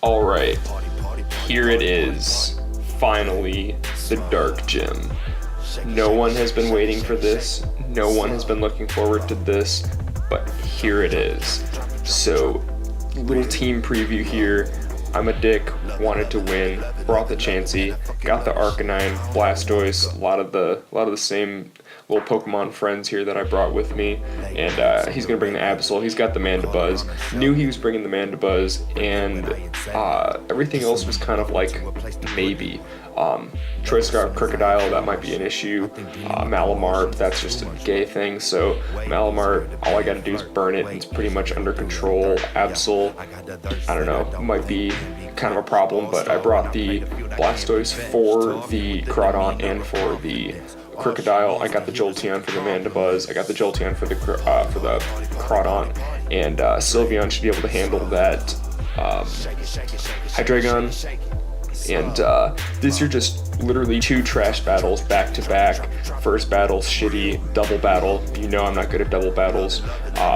Alright, here it is. Finally, the Dark Gym. No one has been waiting for this, no one has been looking forward to this, but here it is. So, little team preview here. I'm a dick, wanted to win, brought the Chansey, got the Arcanine, Blastoise, a lot of the same little Pokemon friends here that I brought with me, and he's gonna bring the Absol. He's got the Mandibuzz. Knew he was bringing the Mandibuzz, and everything else was kind of like maybe. Choice Scarf, Crocodile, that might be an issue. Malamar, that's just a gay thing. So Malamar, all I gotta do is burn it, and it's pretty much under control. Absol, I don't know, might be kind of a problem, but I brought the Blastoise for the Crawdaunt and for the Crocodile. I got the Jolteon for the Mandibuzz. I got the Jolteon for the Crawdaunt, and Sylveon should be able to handle that Hydreigon. And these are just literally two trash battles back to back. First battle's shitty, double battle. You know I'm not good at double battles.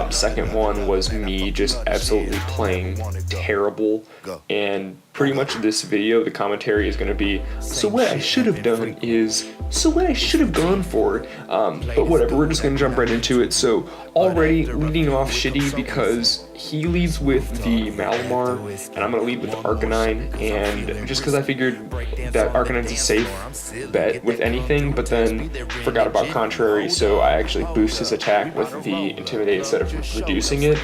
Second one was me just absolutely playing terrible. And pretty much this video, the commentary is going to be, so what I should have done is, so what I should have gone for. But whatever, we're just going to jump right into it. So already leading off shitty because he leads with the Malamar, and I'm going to lead with the Arcanine. And just because I figured that Arcanine's a safe bet with anything, but then forgot about Contrary, so I actually boost his attack with the Intimidate instead of reducing it.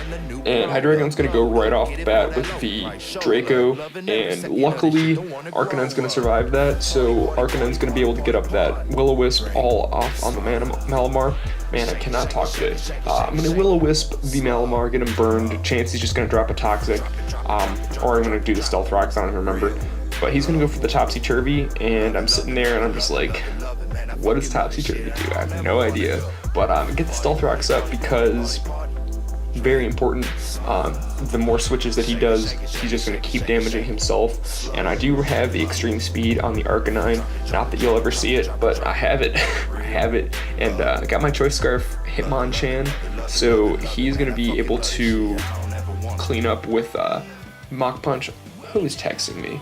And Hydreigon's going to go right off the bat with the Draco, and luckily Arcanine's going to survive that, so Arcanine's going to be able to get up that Will-O-Wisp all off on the Malamar. Man, I cannot talk today. I'm going to Will-O-Wisp the Malamar, get him burned. Chansey's just going to drop a Toxic, or I'm going to do the Stealth Rocks, I don't even remember. But he's going to go for the Topsy-Turvy, and I'm sitting there and I'm just like, what does Topsy-Turvy do? I have no idea. But get the Stealth Rocks up because, very important, the more switches that he does, he's just going to keep damaging himself. And I do have the extreme speed on the Arcanine, not that you'll ever see it, but I have it. I have it. And I got my Choice Scarf Hitmonchan, so he's going to be able to clean up with Mach Punch. Who's texting me?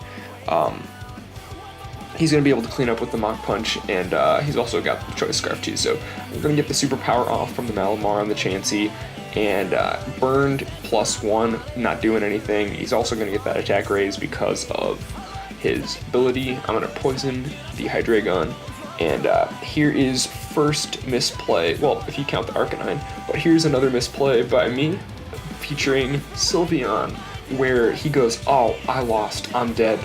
He's going to be able to clean up with the Mach Punch, and he's also got the Choice Scarf too, so we're going to get the superpower off from the Malamar on the Chansey, and burned +1, not doing anything. He's also going to get that attack raise because of his ability. I'm going to poison the Hydreigon, and here is first misplay, well, if you count the Arcanine, but here's another misplay by me, featuring Sylveon, where he goes, oh, I lost, I'm dead.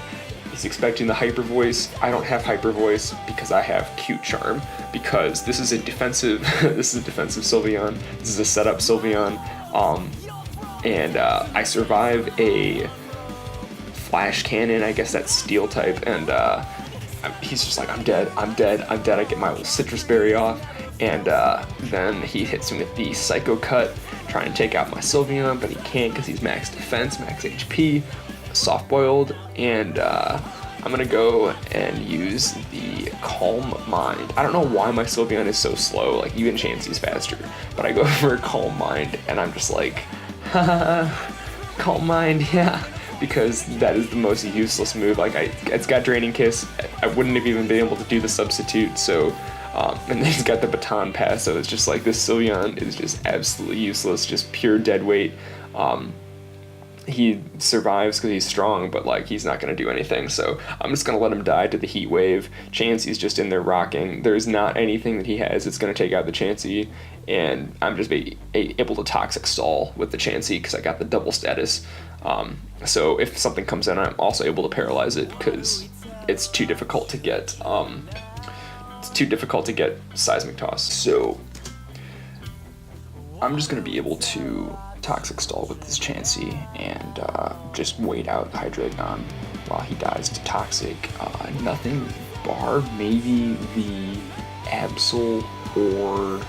He's expecting the Hyper Voice. I don't have Hyper Voice because I have Cute Charm, because this is a defensive Sylveon. This is a setup Sylveon. And I survive a Flash Cannon, I guess that's Steel type, and he's just like, I'm dead. I get my little Citrus Berry off, and then he hits me with the Psycho Cut, trying to take out my Sylveon, but he can't because he's max defense, max HP, soft boiled, and I'm gonna go and use the Calm Mind. I don't know why my Sylveon is so slow, like even Chansey's faster, but I go for Calm Mind, and I'm just like, haha, Calm Mind, yeah, because that is the most useless move. Like, it's got Draining Kiss, I wouldn't have even been able to do the substitute, so and then he's got the Baton Pass, so it's just like this Sylveon is just absolutely useless, just pure dead weight. He survives because he's strong, but like he's not going to do anything, so I'm just going to let him die to the Heat Wave. Chansey's just in there rocking. There's not anything that he has that's going to take out the Chansey, and I'm just able to Toxic Stall with the Chansey because I got the double status. So if something comes in, I'm also able to paralyze it because it's too difficult to get Seismic Toss. So I'm just going to be able to Toxic Stall with this Chansey and just wait out Hydreigon while he dies to Toxic. Nothing bar maybe the Absol, or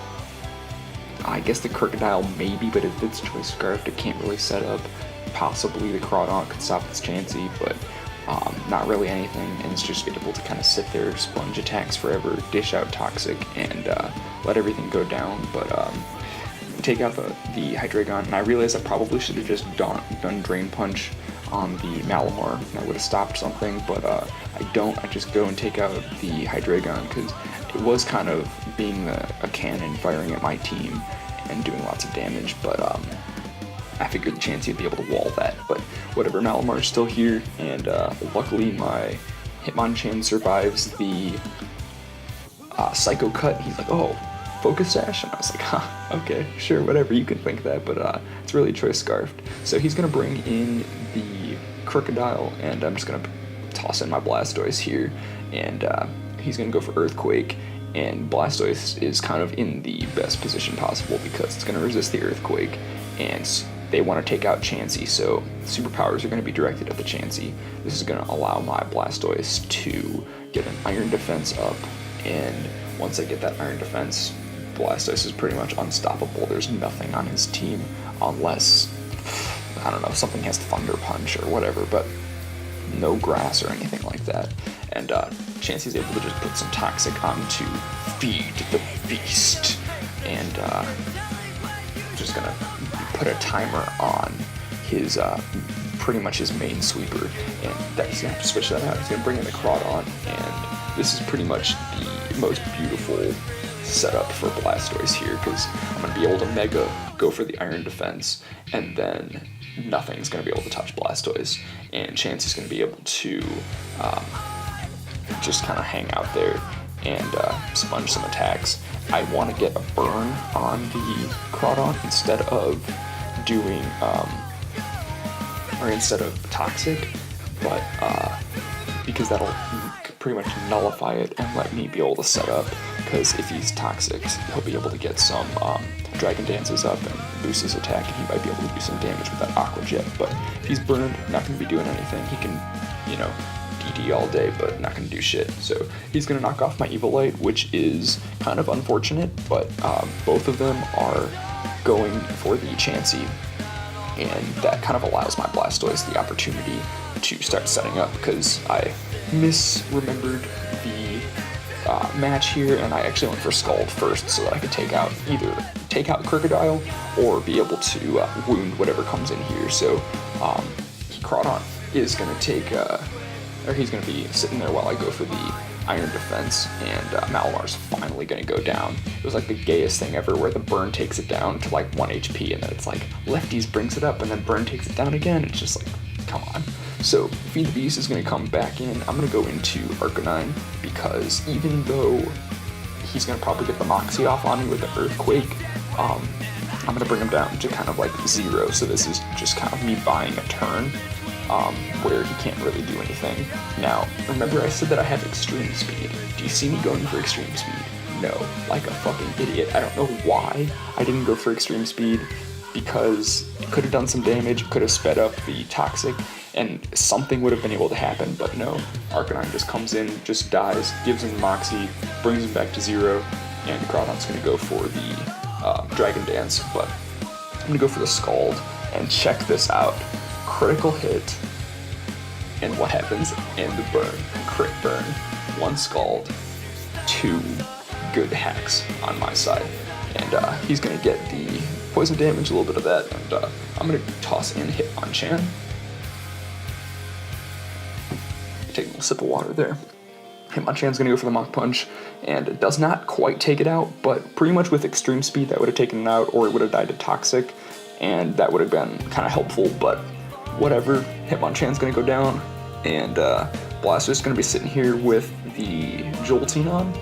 I guess the Crocodile maybe, but if it's Choice Scarf, it can't really set up. Possibly the Crawdaunt could stop this Chansey, but not really anything, and it's just able to kind of sit there, sponge attacks forever, dish out Toxic, and let everything go down. But take out the Hydreigon, and I realized I probably should have just done Drain Punch on the Malamar, and that would have stopped something, but I don't. I just go and take out the Hydreigon, because it was kind of being a cannon firing at my team and doing lots of damage, but I figured the Chansey would be able to wall that, but whatever, Malamar's still here, and luckily my Hitmonchan survives the Psycho Cut. He's like, oh, Focus Sash? And I was like, huh, okay, sure, whatever, you can think that, but it's really Choice Scarfed. So he's going to bring in the Crocodile, and I'm just going to toss in my Blastoise here, and he's going to go for Earthquake, and Blastoise is kind of in the best position possible because it's going to resist the Earthquake, and they want to take out Chansey, so superpowers are going to be directed at the Chansey. This is going to allow my Blastoise to get an Iron Defense up, and once I get that Iron Defense, Blastoise is pretty much unstoppable. There's nothing on his team unless, I don't know, something has Thunder Punch or whatever, but no grass or anything like that. And Chansey's able to just put some Toxic on to feed the beast, and just gonna put a timer on his pretty much his main sweeper, and he's gonna have to switch that out. He's gonna bring in the Crawdon, and this is pretty much the most beautiful setup for Blastoise here, because I'm gonna be able to Mega go for the Iron Defense, and then nothing's gonna be able to touch Blastoise, and Chansey's gonna be able to just kind of hang out there and sponge some attacks. I want to get a burn on the Crawdon instead of doing, or instead of Toxic, but because that'll pretty much nullify it and let me be able to set up, because if he's Toxic, he'll be able to get some Dragon Dances up and boost his attack, and he might be able to do some damage with that Aqua Jet, but if he's burned, not going to be doing anything. He can, you know, DD all day, but not going to do shit. So he's going to knock off my Eviolite, which is kind of unfortunate, but both of them are going for the Chansey, and that kind of allows my Blastoise the opportunity to start setting up, because I misremembered the match here, and I actually went for Scald first so that I could either take out Crocodile or be able to wound whatever comes in here. So Crawdon is going to take, or he's going to be sitting there while I go for the Iron Defense, and Malamar's finally going to go down. It was like the gayest thing ever, where the Burn takes it down to like 1 HP, and then it's like Lefties brings it up, and then Burn takes it down again. It's just like, come on. So Feed the Beast is going to come back in. I'm going to go into Arcanine, because even though he's going to probably get the Moxie off on me with the Earthquake, I'm going to bring him down to kind of like 0, so this is just kind of me buying a turn, where he can't really do anything. Now, remember I said that I have Extreme Speed. Do you see me going for Extreme Speed? No, like a fucking idiot. I don't know why I didn't go for Extreme Speed, because it could have done some damage, could have sped up the Toxic, and something would have been able to happen, but no. Arcanine just comes in, just dies, gives him Moxie, brings him back to 0, and Groudon's going to go for the Dragon Dance, but I'm going to go for the Scald, and check this out. Critical hit, and what happens? And the burn. Crit burn. 1 Scald, 2 good hacks on my side, and he's going to get the poison damage, a little bit of that, and I'm going to toss in Hitmonchan. Take a little sip of water there. Hitmonchan's going to go for the Mach Punch, and it does not quite take it out, but pretty much with Extreme Speed that would have taken it out, or it would have died to Toxic, and that would have been kind of helpful, but whatever. Hitmonchan's going to go down, and Blastoise is going to be sitting here with the Jolteon on,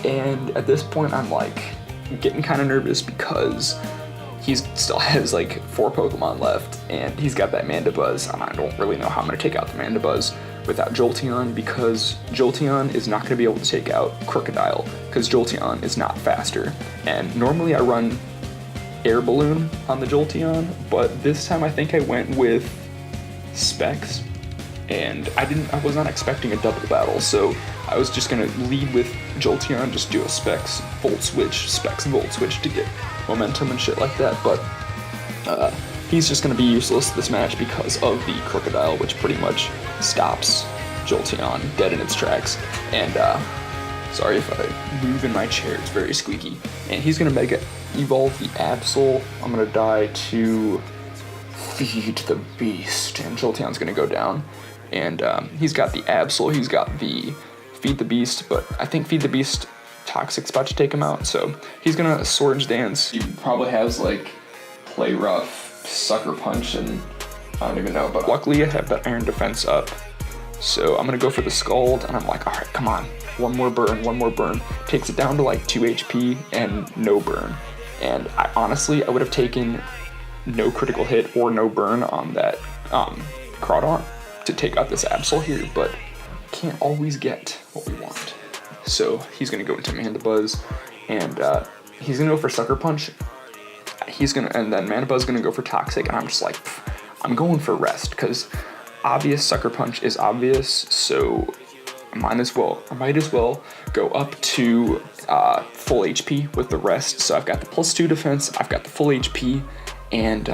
and at this point I'm like getting kind of nervous, because he still has like 4 Pokemon left, and he's got that Mandibuzz, and I don't really know how I'm going to take out the Mandibuzz without Jolteon, because Jolteon is not going to be able to take out Crocodile, because Jolteon is not faster. And normally I run Air Balloon on the Jolteon, but this time I think I went with Specs, and I was not expecting a double battle, so I was just going to lead with Jolteon, just do a Specs Volt Switch to get momentum and shit like that, but he's just going to be useless this match because of the Crocodile, which pretty much stops Jolteon dead in its tracks, and Sorry if I move in my chair, it's very squeaky. And he's gonna Mega Evolve the Absol. I'm gonna die to Feed the Beast, and Jolteon's gonna go down. And he's got the Absol, he's got the Feed the Beast, but I think Feed the Beast Toxic's about to take him out, so he's gonna Swords Dance. He probably has like Play Rough, Sucker Punch, and I don't even know, but luckily I have that Iron Defense up. So I'm gonna go for the Scald, and I'm like, alright, come on, one more burn. Takes it down to like 2 HP and no burn. And honestly, I would have taken no critical hit or no burn on that Crawdaunt to take out this Absol here, but can't always get what we want. So he's gonna go into Mandibuzz, and he's gonna go for Sucker Punch. And then Mandibuzz gonna go for Toxic, and I'm just like, I'm going for Rest, because obvious Sucker Punch is obvious, so I might as well go up to full HP with the Rest. So I've got the +2 defense, I've got the full HP, and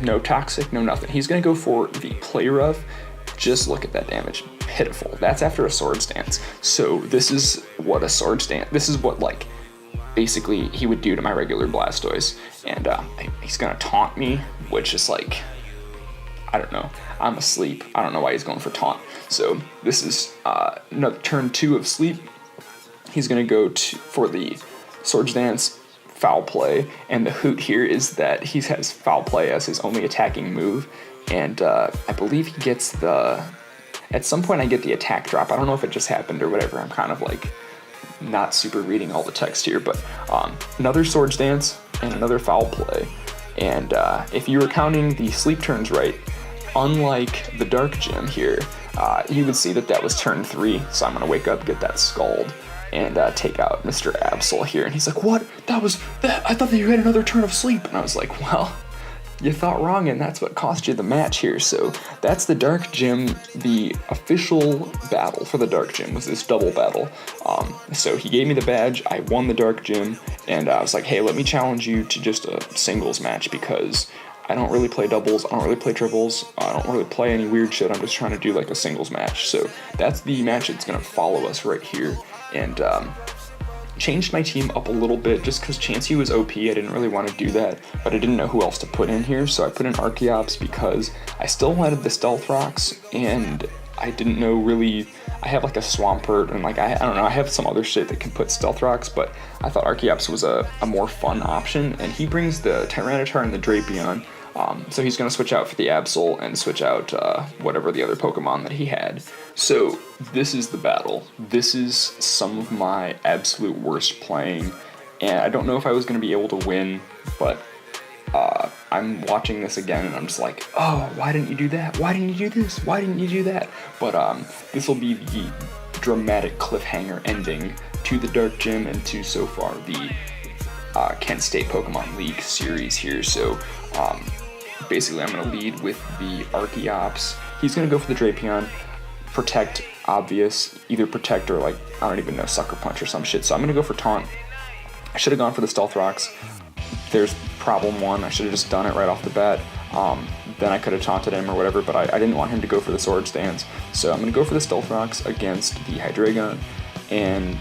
no Toxic, no nothing. He's gonna go for the Play Rough. Just look at that damage, pitiful. That's after a Swords Dance. So this is what a Swords Dance, this is what like basically he would do to my regular Blastoise. And he's gonna taunt me, which is like, I don't know, I'm asleep. I don't know why he's going for taunt. So this is another turn 2 of sleep. He's gonna go for the Swords Dance, Foul Play, and the hoot here is that he has Foul Play as his only attacking move, and I believe he gets at some point I get the attack drop. I don't know if it just happened or whatever. I'm kind of like not super reading all the text here, but another Swords Dance and another Foul Play. And if you were counting the sleep turns right, unlike the Dark Gym here, you would see that was turn 3, so I'm gonna wake up, get that Scald, and take out Mr. Absol here. And he's like, what? I thought that you had another turn of sleep. And I was like, well, you thought wrong, and that's what cost you the match here. So that's the Dark Gym. The official battle for the Dark Gym was this double battle. So he gave me the badge, I won the Dark Gym, and I was like, hey, let me challenge you to just a singles match, because I don't really play doubles, I don't really play triples, I don't really play any weird shit, I'm just trying to do like a singles match. So that's the match that's gonna follow us right here. And changed my team up a little bit just because Chansey was OP. I didn't really want to do that, but I didn't know who else to put in here, so I put in Archeops because I still wanted the Stealth Rocks, and I didn't know really. I have like a Swampert, and like I don't know, I have some other shit that can put Stealth Rocks, but I thought Archeops was a more fun option, and he brings the Tyranitar and the Drapion. So he's going to switch out for the Absol and switch out whatever the other Pokemon that he had. So this is the battle. This is some of my absolute worst playing, and I don't know if I was going to be able to win, but I'm watching this again and I'm just like, oh, why didn't you do that? Why didn't you do this? Why didn't you do that? But this will be the dramatic cliffhanger ending to the Dark Gym and to so far the Kent State Pokemon League series here. So basically I'm going to lead with the Archeops. He's going to go for the Drapion, Protect, obvious, either Protect or like, I don't even know, Sucker Punch or some shit. So I'm going to go for Taunt. I should have gone for the Stealth Rocks. There's problem 1, I should have just done it right off the bat. Then I could have taunted him or whatever, but I didn't want him to go for the Swords Dance. So I'm going to go for the Stealth Rocks against the Hydreigon, and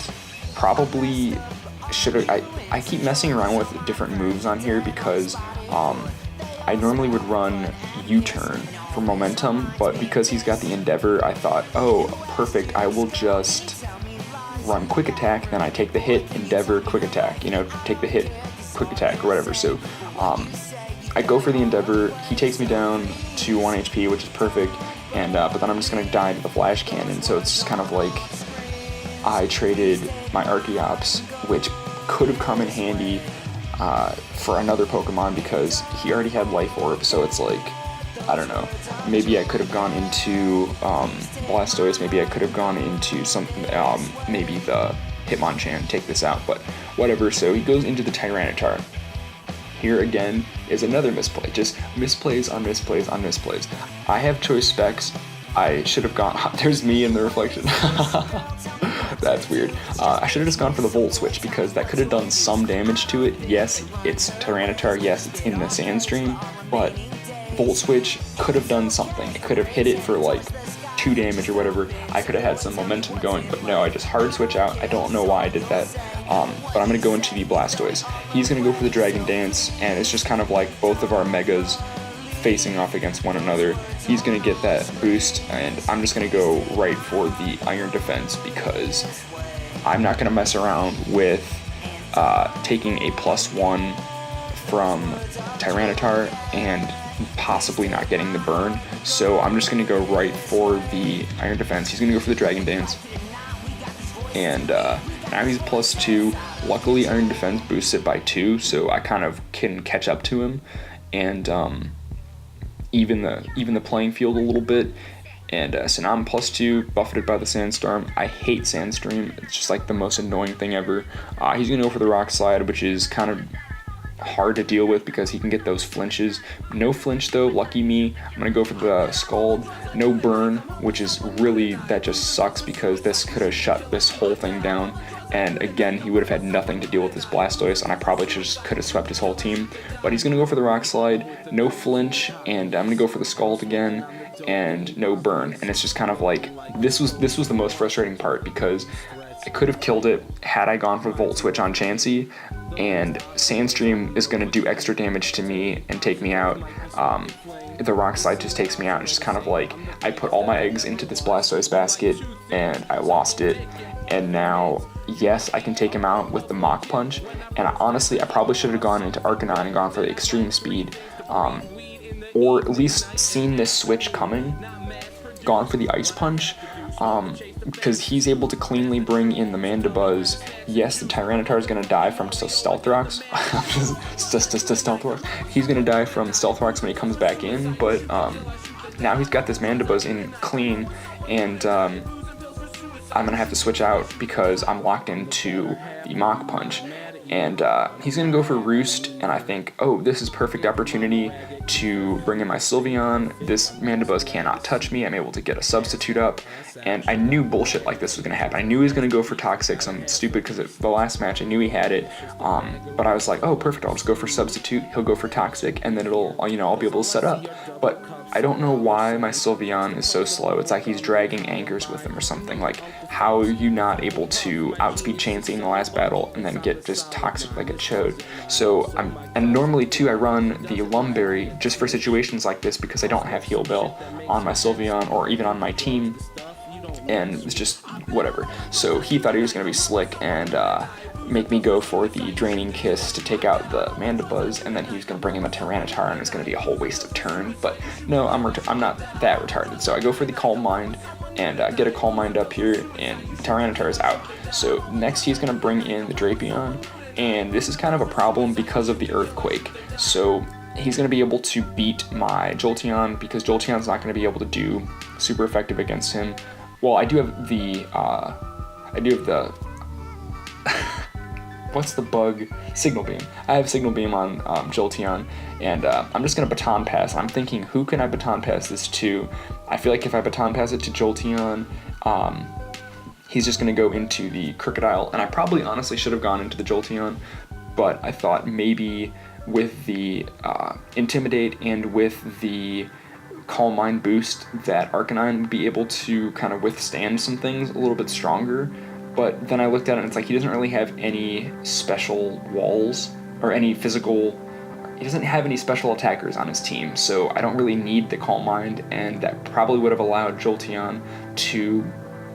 probably should have, I keep messing around with different moves on here because I normally would run U-turn for momentum, but because he's got the Endeavor, I thought, oh, perfect, I will just run Quick Attack, then I take the hit, Endeavor, Quick Attack, you know, take the hit, Quick Attack, or whatever. So I go for the Endeavor, he takes me down to 1 HP, which is perfect, and but then I'm just going to die to the Flash Cannon, so it's just kind of like I traded my Archeops, which could have come in handy for another Pokemon because he already had Life Orb, so it's like, I don't know, maybe I could have gone into Blastoise, maybe I could have gone into something, maybe the Hitmonchan, take this out, but whatever. So he goes into the Tyranitar. Here again is another misplay, just misplays on misplays on misplays. I have choice specs, I should have gone, there's me in the reflection. That's weird. I should have just gone for the Volt Switch because that could have done some damage to it. Yes, it's Tyranitar, yes, it's in the Sandstream, but Volt Switch could have done something. It could have hit it for like 2 damage or whatever, I could have had some momentum going, but no, I just hard switch out. I don't know why I did that, but I'm going to go into the Blastoise. He's going to go for the Dragon Dance, and it's just kind of like both of our Megas facing off against one another. He's going to get that boost, and I'm just going to go right for the Iron Defense because I'm not going to mess around with taking a +1 from Tyranitar and possibly not getting the burn. So I'm just going to go right for the Iron Defense. He's going to go for the Dragon Dance. And now he's +2. Luckily, Iron Defense boosts it by 2, so I kind of can catch up to him and even the playing field a little bit. And so now I'm +2, buffeted by the Sandstorm. I hate Sandstream. It's just like the most annoying thing ever. He's going to go for the Rock Slide, which is kind of hard to deal with because he can get those flinches. No flinch though, lucky me. I'm going to go for the Scald. No burn, which is really, that just sucks because this could have shut this whole thing down. And again, he would have had nothing to deal with this Blastoise, and I probably just could have swept his whole team. But he's going to go for the Rock Slide, no flinch, and I'm going to go for the Scald again, and no burn. And it's just kind of like, this was the most frustrating part because I could have killed it had I gone for Volt Switch on Chansey, and Sandstream is going to do extra damage to me and take me out. The Rock Slide just takes me out. It's just kind of like I put all my eggs into this Blastoise basket and I lost it, and now, yes, I can take him out with the Mach Punch, and honestly, I probably should have gone into Arcanine and gone for the Extreme Speed, or at least seen this switch coming, gone for the Ice Punch, because he's able to cleanly bring in the Mandibuzz. Yes, the Tyranitar is going to die from Stealth Rocks. Stealth Rocks. He's going to die from Stealth Rocks when he comes back in, but now he's got this Mandibuzz in clean, and I'm going to have to switch out because I'm locked into the Mach Punch. And he's going to go for Roost, and I think, oh, this is perfect opportunity to bring in my Sylveon. This Mandibuzz cannot touch me. I'm able to get a substitute up, and I knew bullshit like this was going to happen. I knew he was going to go for Toxic. I'm stupid because the last match I knew he had it, but I was like, oh, perfect, I'll just go for substitute. He'll go for Toxic, and then I'll be able to set up. But I don't know why my Sylveon is so slow. It's like he's dragging anchors with him or something. Like, how are you not able to outspeed Chansey in the last battle and then get just Toxic like a chode? So and normally too I run the Lumberry just for situations like this because I don't have Heal Bell on my Sylveon or even on my team, and it's just whatever. So he thought he was going to be slick and make me go for the Draining Kiss to take out the Mandibuzz, and then he was going to bring him a Tyranitar, and it's going to be a whole waste of turn. But no, I'm not that retarded. So I go for the Calm Mind and get a Calm Mind up here, and Tyranitar is out. So next he's going to bring in the Drapion, and this is kind of a problem because of the Earthquake. So he's going to be able to beat my Jolteon because Jolteon's not going to be able to do super effective against him. Well, I do have the what's the bug? Signal Beam. I have Signal Beam on Jolteon, and I'm just going to Baton Pass. I'm thinking, who can I Baton Pass this to? I feel like if I Baton Pass it to Jolteon, he's just going to go into the Crocodile, and I probably honestly should have gone into the Jolteon, but I thought maybe with the Intimidate and with the Calm Mind boost that Arcanine would be able to kind of withstand some things a little bit stronger. But then I looked at it and it's like he doesn't really have any special walls or any physical, he doesn't have any special attackers on his team, so I don't really need the Calm Mind, and that probably would have allowed Jolteon to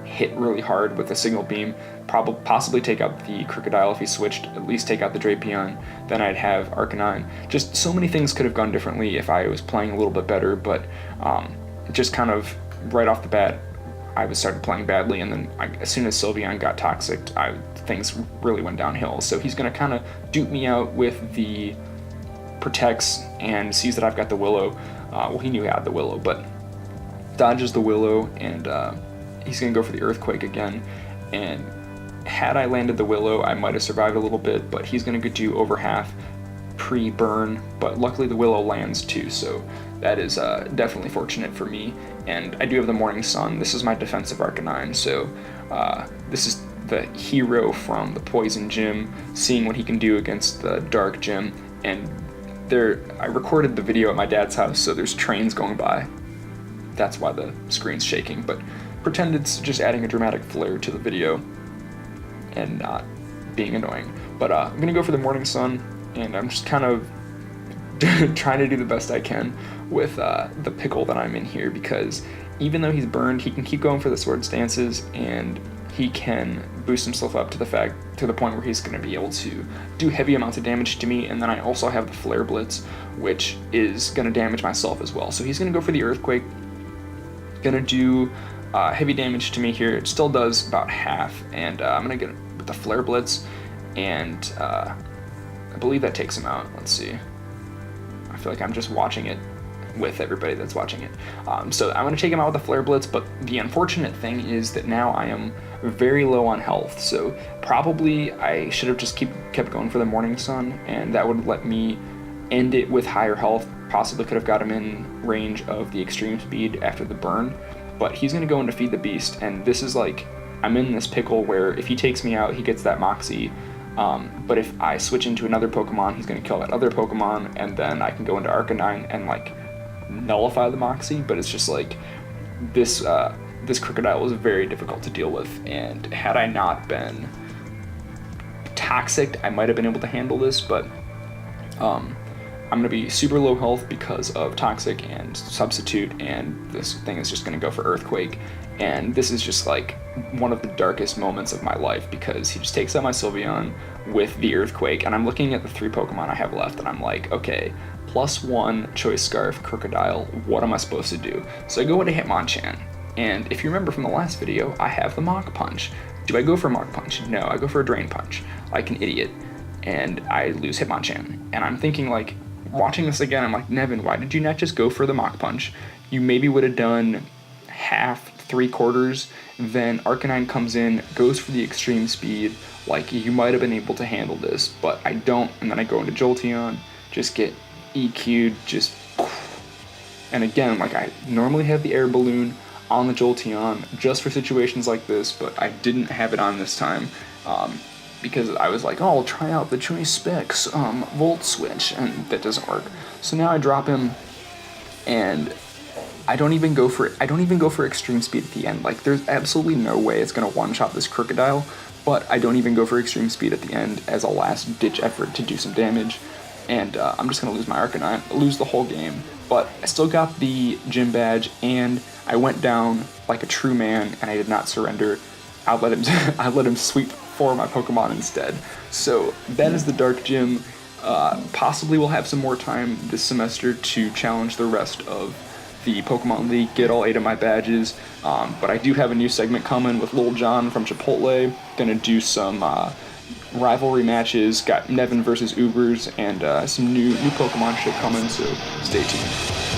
hit really hard with a Signal Beam, possibly take out the Crocodile if he switched, at least take out the Drapion, then I'd have Arcanine. Just so many things could have gone differently if I was playing a little bit better, but just kind of right off the bat, I started playing badly, and then as soon as Sylveon got Toxic, things really went downhill. So he's going to kind of dupe me out with the Protects and sees that I've got the Willow. Well, he knew he had the Willow, but dodges the Willow, and he's going to go for the Earthquake again. And had I landed the Willow, I might have survived a little bit, but he's going to do over half pre-burn, but luckily the Willow lands too, so that is definitely fortunate for me. And I do have the Morning Sun. This is my defensive Arcanine, so this is the hero from the Poison Gym, seeing what he can do against the Dark Gym. And I recorded the video at my dad's house, so there's trains going by. that's why the screen's shaking, but pretend it's just adding a dramatic flair to the video and not being annoying. But I'm gonna go for the morning sun, and I'm just kind of trying to do the best I can with the pickle that I'm in here, because even though he's burned, he can keep going for the sword stances, and he can boost himself up to the point where he's going to be able to do heavy amounts of damage to me. And then I also have the flare blitz, which is going to damage myself as well. So he's going to go for the earthquake, going to do heavy damage to me here. It still does about half, and I'm going to get with the flare blitz, and I believe that takes him out. Let's see. I feel like I'm just watching it with everybody that's watching it. So I'm going to take him out with a flare blitz, but the unfortunate thing is that now I am very low on health, so probably I should have just kept going for the morning sun, and that would let me end it with higher health. Possibly could have got him in range of the extreme speed after the burn, but he's going to go into feed the beast, and this is like, I'm in this pickle where if he takes me out, he gets that moxie. But if I switch into another Pokemon, he's going to kill that other Pokemon, and then I can go into Arcanine and like nullify the moxie. But it's just like this crocodile was very difficult to deal with, and had I not been toxic, I might have been able to handle this. But I'm gonna be super low health because of toxic and substitute, and this thing is just gonna go for earthquake. And this is just like one of the darkest moments of my life, because he just takes out my Sylveon with the earthquake, and I'm looking at the 3 Pokemon I have left, and I'm like, okay, +1 Choice Scarf, Crocodile, what am I supposed to do? So I go into Hitmonchan, and if you remember from the last video, I have the Mach Punch. Do I go for Mach Punch? No, I go for a Drain Punch, like an idiot, and I lose Hitmonchan. And I'm thinking, like, watching this again, I'm like, Nevin, why did you not just go for the Mach Punch? You maybe would have done half, 3/4, then Arcanine comes in, goes for the extreme speed, like, you might have been able to handle this, but I don't, and then I go into Jolteon, just get EQ'd, just, and again, like, I normally have the air balloon on the Jolteon just for situations like this, but I didn't have it on this time, because I was like, oh, I'll try out the Choice Specs Volt Switch, and that doesn't work. So now I drop him, and I don't even go for extreme speed at the end. Like, there's absolutely no way it's gonna one-shot this Crocodile, but I don't even go for extreme speed at the end as a last-ditch effort to do some damage, and I'm just gonna lose my Arcanine, lose the whole game. But I still got the gym badge, and I went down like a true man, and I did not surrender. I let him sweep 4 of my Pokemon instead. So that is the Dark Gym. Possibly we'll have some more time this semester to challenge the rest of the Pokemon League, get all 8 of my badges, but I do have a new segment coming with Lil Jon from Chipotle. Gonna do some rivalry matches, got Nevin versus Ubers, and some new Pokemon shit coming, so stay tuned.